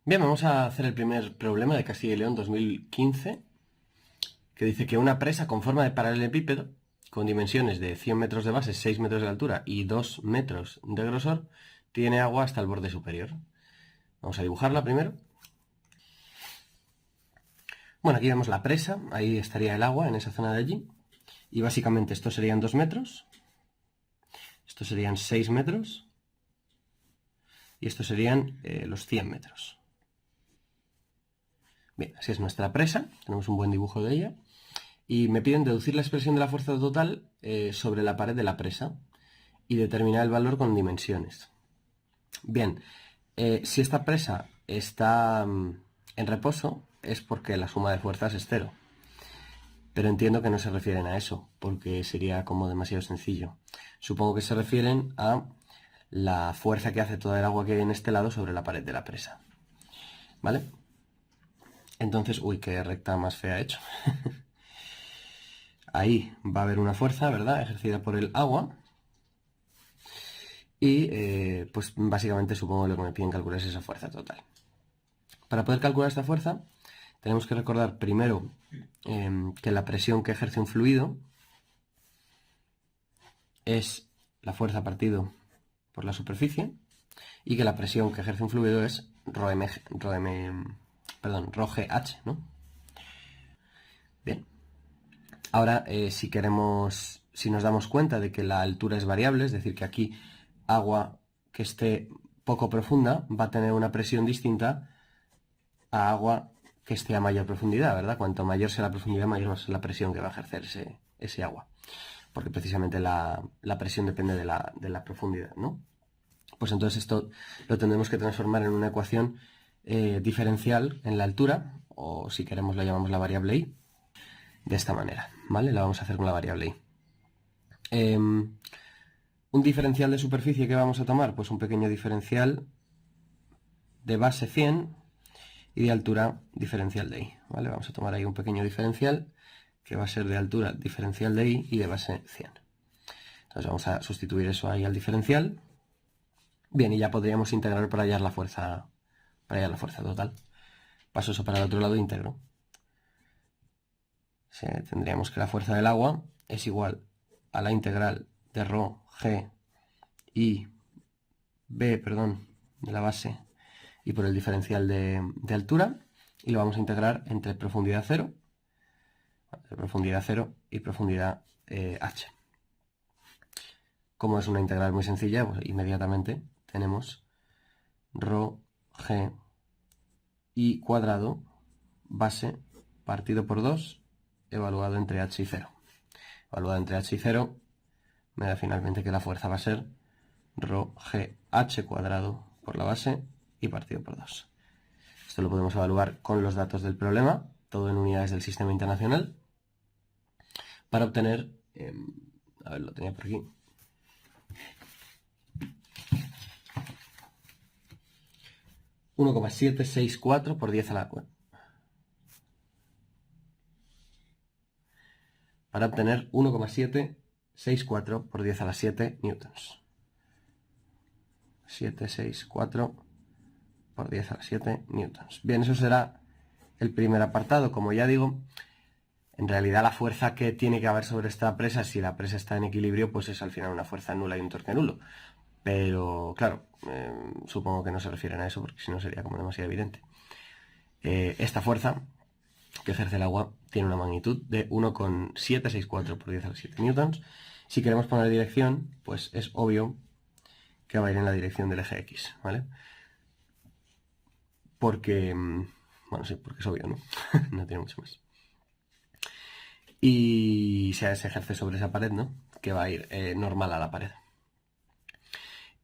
Bien, vamos a hacer el primer problema de Castilla y León 2015, que dice que una presa con forma de paralelepípedo, con dimensiones de 100 metros de base, 6 metros de altura y 2 metros de grosor, tiene agua hasta el borde superior. Vamos a dibujarla primero. Bueno, aquí vemos la presa, ahí estaría el agua en esa zona de allí. Y básicamente estos serían 2 metros, estos serían 6 metros y estos serían los 100 metros. Bien, así es nuestra presa, tenemos un buen dibujo de ella. Y me piden deducir la expresión de la fuerza total sobre la pared de la presa y determinar el valor con dimensiones. Bien, si esta presa está en reposo es porque la suma de fuerzas es cero. Pero entiendo que no se refieren a eso, porque sería como demasiado sencillo. Supongo que se refieren a la fuerza que hace toda el agua que hay en este lado sobre la pared de la presa. ¿Vale? Entonces, uy, qué recta más fea he hecho. Ahí va a haber una fuerza, ¿verdad?, ejercida por el agua. Y pues básicamente supongo que lo que me piden calcular es esa fuerza total. Para poder calcular esta fuerza, tenemos que recordar primero que la presión que ejerce un fluido es la fuerza partido por la superficie y que la presión que ejerce un fluido es ρgh, ¿no? Bien. Ahora, si nos damos cuenta de que la altura es variable, es decir, que aquí agua que esté poco profunda va a tener una presión distinta a agua que esté a mayor profundidad, ¿verdad? Cuanto mayor sea la profundidad, mayor va a ser la presión que va a ejercer ese agua. Porque precisamente la presión depende de la profundidad, ¿no? Pues entonces esto lo tendremos que transformar en una ecuación diferencial en la altura, o si queremos la llamamos la variable y, de esta manera, ¿vale? La vamos a hacer con la variable y. Un diferencial de superficie que vamos a tomar, pues un pequeño diferencial de base 100 y de altura diferencial de y, ¿vale? Vamos a tomar ahí un pequeño diferencial que va a ser de altura diferencial de y de base 100. Entonces vamos a sustituir eso ahí al diferencial. Bien, y ya podríamos integrar para hallar la fuerza total. Paso eso para el otro lado e integro. Tendríamos que la fuerza del agua es igual a la integral de ρ, g y b, de la base y por el diferencial de altura, y lo vamos a integrar entre profundidad 0 y profundidad h. Como es una integral muy sencilla, pues inmediatamente tenemos ρ, g y cuadrado base partido por 2 evaluado entre h y 0. Evaluado entre h y 0 me da finalmente que la fuerza va a ser ρ, g, h cuadrado por la base y partido por 2. Esto lo podemos evaluar con los datos del problema, todo en unidades del sistema internacional, para obtener, a ver, lo tenía por aquí, 1,764 por 10 a la 4. Para obtener 1,764 por 10 a la 7 newtons. 764 por 10 a la 7 newtons. Bien, eso será el primer apartado. Como ya digo, en realidad la fuerza que tiene que haber sobre esta presa, si la presa está en equilibrio, pues es al final una fuerza nula y un torque nulo. Pero, claro, supongo que no se refieren a eso, porque si no sería como demasiado evidente. Esta fuerza que ejerce el agua tiene una magnitud de 1,764 por 10 a la 7 newtons. Si queremos poner dirección, pues es obvio que va a ir en la dirección del eje X, ¿vale? Porque, bueno, sí, porque es obvio, ¿no? No tiene mucho más. Y se ejerce sobre esa pared, ¿no? Que va a ir normal a la pared.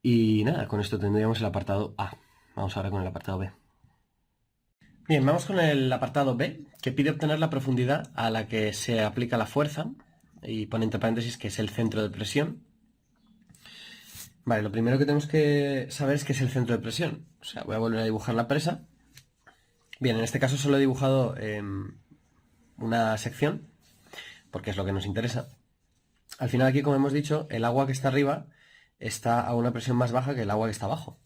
Y nada, con esto tendríamos el apartado A. Vamos ahora con el apartado B. Bien, vamos con el apartado B, que pide obtener la profundidad a la que se aplica la fuerza, y pone entre paréntesis que es el centro de presión. Vale, lo primero que tenemos que saber es qué es el centro de presión. O sea, voy a volver a dibujar la presa. Bien, en este caso solo he dibujado una sección, porque es lo que nos interesa. Al final aquí, como hemos dicho, el agua que está arriba está a una presión más baja que el agua que está abajo.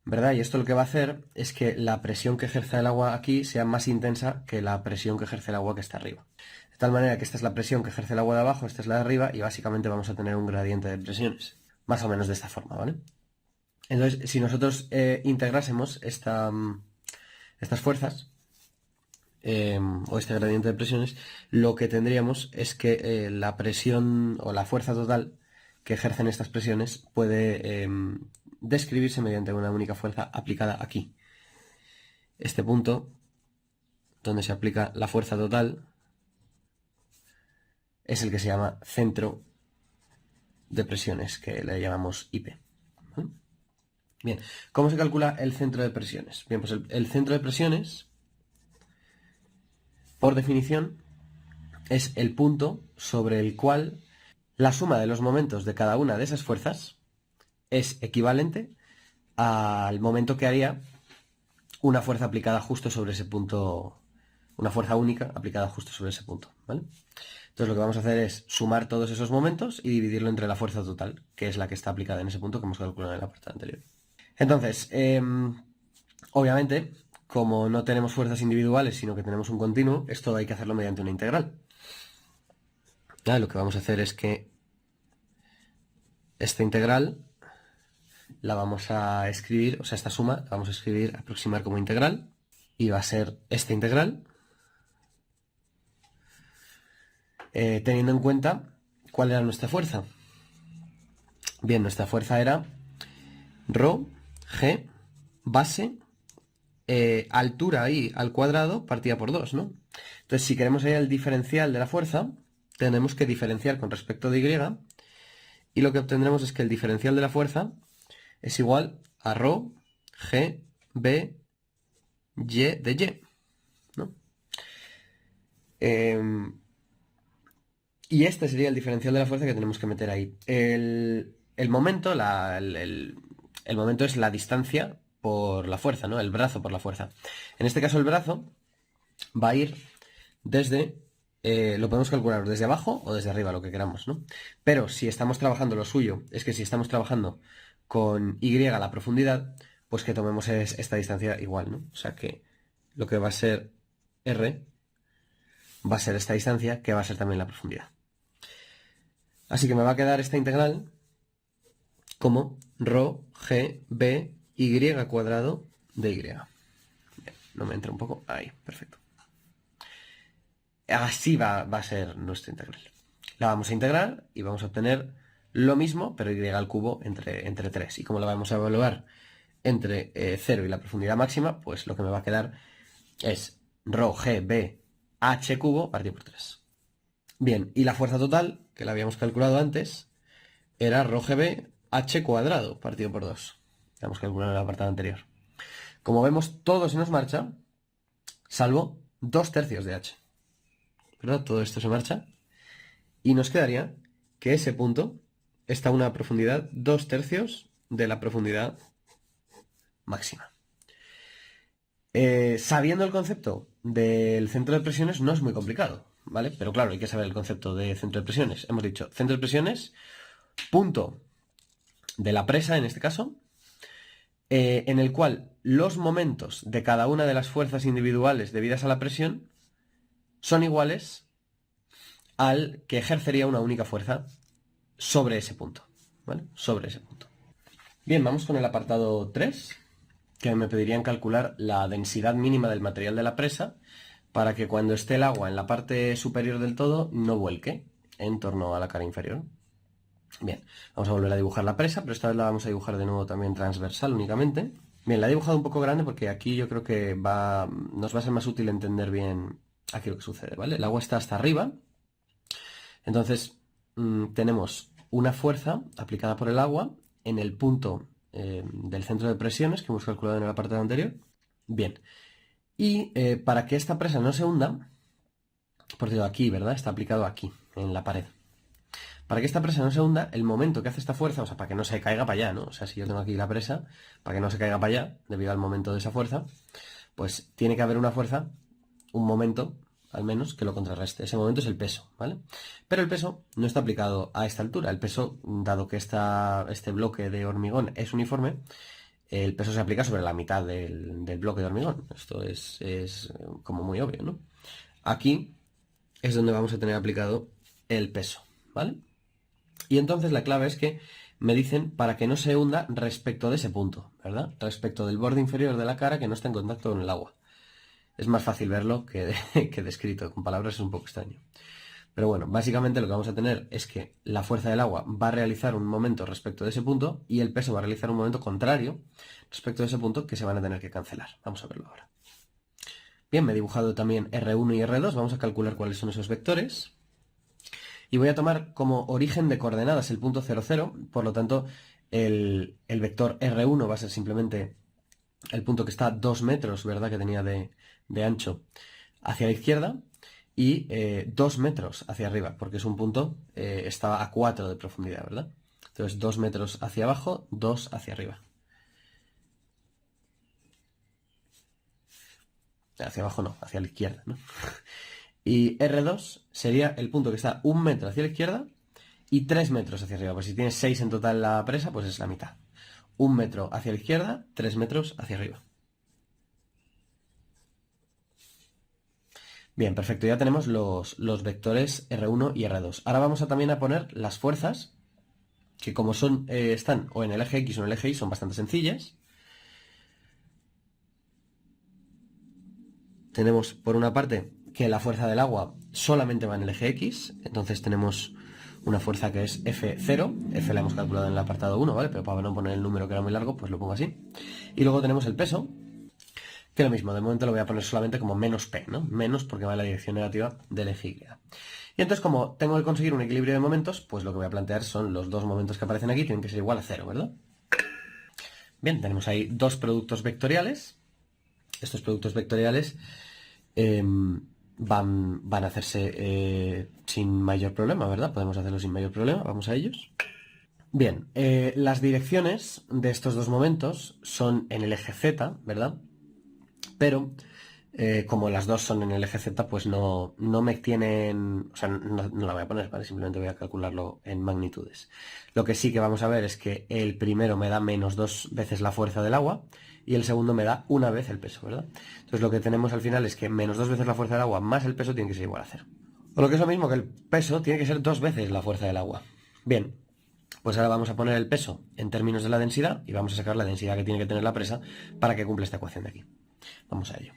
¿verdad? Y esto lo que va a hacer es que la presión que ejerce el agua aquí sea más intensa que la presión que ejerce el agua que está arriba. De tal manera que esta es la presión que ejerce el agua de abajo, esta es la de arriba, y básicamente vamos a tener un gradiente de presiones. Más o menos de esta forma, ¿vale? Entonces, si nosotros integrásemos estas fuerzas, o este gradiente de presiones, lo que tendríamos es que la presión o la fuerza total que ejercen estas presiones puede describirse mediante una única fuerza aplicada aquí. Este punto, donde se aplica la fuerza total, es el que se llama centro de presiones, que le llamamos IP. ¿Vale? Bien, ¿cómo se calcula el centro de presiones? Bien, pues el centro de presiones, por definición, es el punto sobre el cual la suma de los momentos de cada una de esas fuerzas es equivalente al momento que haría una fuerza aplicada justo sobre ese punto, una fuerza única aplicada justo sobre ese punto, ¿vale? Entonces lo que vamos a hacer es sumar todos esos momentos y dividirlo entre la fuerza total, que es la que está aplicada en ese punto que hemos calculado en el apartado anterior. Entonces, obviamente, como no tenemos fuerzas individuales, sino que tenemos un continuo, esto hay que hacerlo mediante una integral. ¿Vale? Lo que vamos a hacer es que esta integral la vamos a escribir, o sea, esta suma la vamos a escribir, aproximar como integral, y va a ser esta integral, teniendo en cuenta cuál era nuestra fuerza. Bien, nuestra fuerza era ρ, g, base, altura i al cuadrado partida por 2, ¿no? Entonces, si queremos hallar el diferencial de la fuerza, tenemos que diferenciar con respecto de y, y lo que obtendremos es que el diferencial de la fuerza es igual a ρ, g, b, y de y, ¿no? Y este sería el diferencial de la fuerza que tenemos que meter ahí. El momento, el momento es la distancia por la fuerza, ¿no? El brazo por la fuerza. En este caso el brazo va a ir desde, lo podemos calcular desde abajo o desde arriba, lo que queramos, ¿no? Pero si estamos trabajando, lo suyo es que si estamos trabajando con y la profundidad, pues que tomemos esta distancia igual, ¿no? O sea que lo que va a ser r va a ser esta distancia, que va a ser también la profundidad. Así que me va a quedar esta integral como ρ, g, b, y cuadrado de y. Bien, no me entra un poco. Ahí, perfecto. Así va a ser nuestra integral. La vamos a integrar y vamos a obtener lo mismo, pero y al cubo entre 3. Y como la vamos a evaluar entre 0 y la profundidad máxima, pues lo que me va a quedar es ρ, g, b, h cubo partido por 3. Bien, y la fuerza total, que la habíamos calculado antes, era ρ, g, b, h cuadrado partido por 2. La hemos calculado en el apartado anterior. Como vemos, todo se nos marcha, salvo 2/3 de h. ¿Verdad? Todo esto se marcha. Y nos quedaría que ese punto está a una profundidad 2/3 de la profundidad máxima. Sabiendo el concepto del centro de presiones no es muy complicado, ¿vale? Pero claro, hay que saber el concepto de centro de presiones. Hemos dicho, centro de presiones, punto de la presa en este caso, en el cual los momentos de cada una de las fuerzas individuales debidas a la presión son iguales al que ejercería una única fuerza sobre ese punto, ¿vale? Sobre ese punto. Bien, vamos con el apartado 3, que me pedirían calcular la densidad mínima del material de la presa para que cuando esté el agua en la parte superior del todo no vuelque en torno a la cara inferior. Bien, vamos a volver a dibujar la presa, pero esta vez la vamos a dibujar de nuevo también transversal únicamente. Bien, la he dibujado un poco grande porque aquí yo creo que nos va a ser más útil entender bien aquí lo que sucede, ¿vale? El agua está hasta arriba, entonces tenemos una fuerza aplicada por el agua en el punto del centro de presiones que hemos calculado en el apartado anterior. Bien, y para que esta presa no se hunda, por cierto, aquí, ¿verdad? Está aplicado aquí, en la pared. Para que esta presa no se hunda, el momento que hace esta fuerza, o sea, para que no se caiga para allá, ¿no? O sea, si yo tengo aquí la presa, para que no se caiga para allá, debido al momento de esa fuerza, pues tiene que haber una fuerza, un momento, al menos, que lo contrarreste. Ese momento es el peso, ¿vale? Pero el peso no está aplicado a esta altura. El peso, dado que este bloque de hormigón es uniforme, el peso se aplica sobre la mitad del bloque de hormigón. Esto es como muy obvio, ¿no? Aquí es donde vamos a tener aplicado el peso, ¿vale? Y entonces la clave es que me dicen para que no se hunda respecto de ese punto, ¿verdad? Respecto del borde inferior de la cara que no está en contacto con el agua. Es más fácil verlo que descrito, con palabras es un poco extraño. Pero bueno, básicamente lo que vamos a tener es que la fuerza del agua va a realizar un momento respecto de ese punto y el peso va a realizar un momento contrario respecto de ese punto que se van a tener que cancelar. Vamos a verlo ahora. Bien, me he dibujado también R1 y R2, vamos a calcular cuáles son esos vectores. Y voy a tomar como origen de coordenadas el punto 0, 0, por lo tanto el vector R1 va a ser simplemente el punto que está a 2 metros, ¿verdad? Que tenía de ancho hacia la izquierda y 2 metros hacia arriba, porque es un punto, estaba a 4 de profundidad, ¿verdad? Entonces 2 metros hacia abajo, 2 hacia arriba. Hacia abajo no, hacia la izquierda, ¿no? Y R2 sería el punto que está 1 metro hacia la izquierda y 3 metros hacia arriba. Pues si tienes 6 en total la presa, pues es la mitad. 1 metro hacia la izquierda, 3 metros hacia arriba. Bien, perfecto. Ya tenemos los vectores R1 y R2. Ahora vamos a también a poner las fuerzas, que como son, están o en el eje X o en el eje Y, son bastante sencillas. Tenemos, por una parte, que la fuerza del agua solamente va en el eje X. Entonces tenemos una fuerza que es F0. F la hemos calculado en el apartado 1, ¿vale? Pero para no poner el número que era muy largo, pues lo pongo así. Y luego tenemos el peso, que lo mismo, de momento lo voy a poner solamente como menos P, ¿no? Menos porque va en la dirección negativa del eje Y. Y entonces, como tengo que conseguir un equilibrio de momentos, pues lo que voy a plantear son los dos momentos que aparecen aquí, tienen que ser igual a 0, ¿verdad? Bien, tenemos ahí dos productos vectoriales. Estos productos vectoriales van a hacerse sin mayor problema, ¿verdad? Podemos hacerlo sin mayor problema, vamos a ellos. Bien, las direcciones de estos dos momentos son en el eje Z, ¿verdad? Pero como las dos son en el eje Z, pues no me tienen, o sea, no la voy a poner, ¿vale? Simplemente voy a calcularlo en magnitudes. Lo que sí que vamos a ver es que el primero me da menos 2 veces la fuerza del agua y el segundo me da una vez el peso, ¿verdad? Entonces lo que tenemos al final es que menos 2 veces la fuerza del agua más el peso tiene que ser igual a 0. O lo que es lo mismo que el peso tiene que ser 2 veces la fuerza del agua. Bien, pues ahora vamos a poner el peso en términos de la densidad y vamos a sacar la densidad que tiene que tener la presa para que cumpla esta ecuación de aquí. Vamos a ello.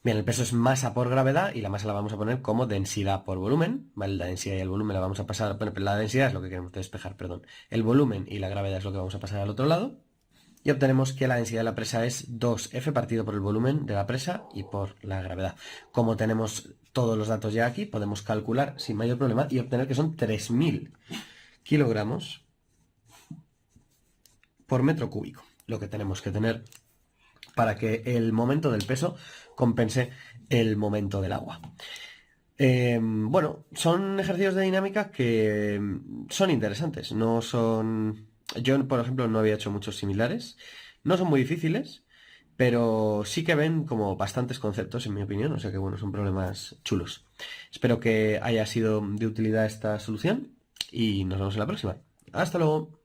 Bien, el peso es masa por gravedad y la masa la vamos a poner como densidad por volumen, ¿vale? La densidad y el volumen la vamos a pasar, bueno, la densidad es lo que queremos despejar, perdón. El volumen y la gravedad es lo que vamos a pasar al otro lado. Y obtenemos que la densidad de la presa es 2F partido por el volumen de la presa y por la gravedad. Como tenemos todos los datos ya aquí, podemos calcular sin mayor problema y obtener que son 3.000 kilogramos por metro cúbico, lo que tenemos que tener para que el momento del peso compense el momento del agua. Bueno, son ejercicios de dinámica que son interesantes, no son... Yo, por ejemplo, no había hecho muchos similares, no son muy difíciles, pero sí que ven como bastantes conceptos, en mi opinión, o sea que bueno, son problemas chulos. Espero que haya sido de utilidad esta solución y nos vemos en la próxima. Hasta luego.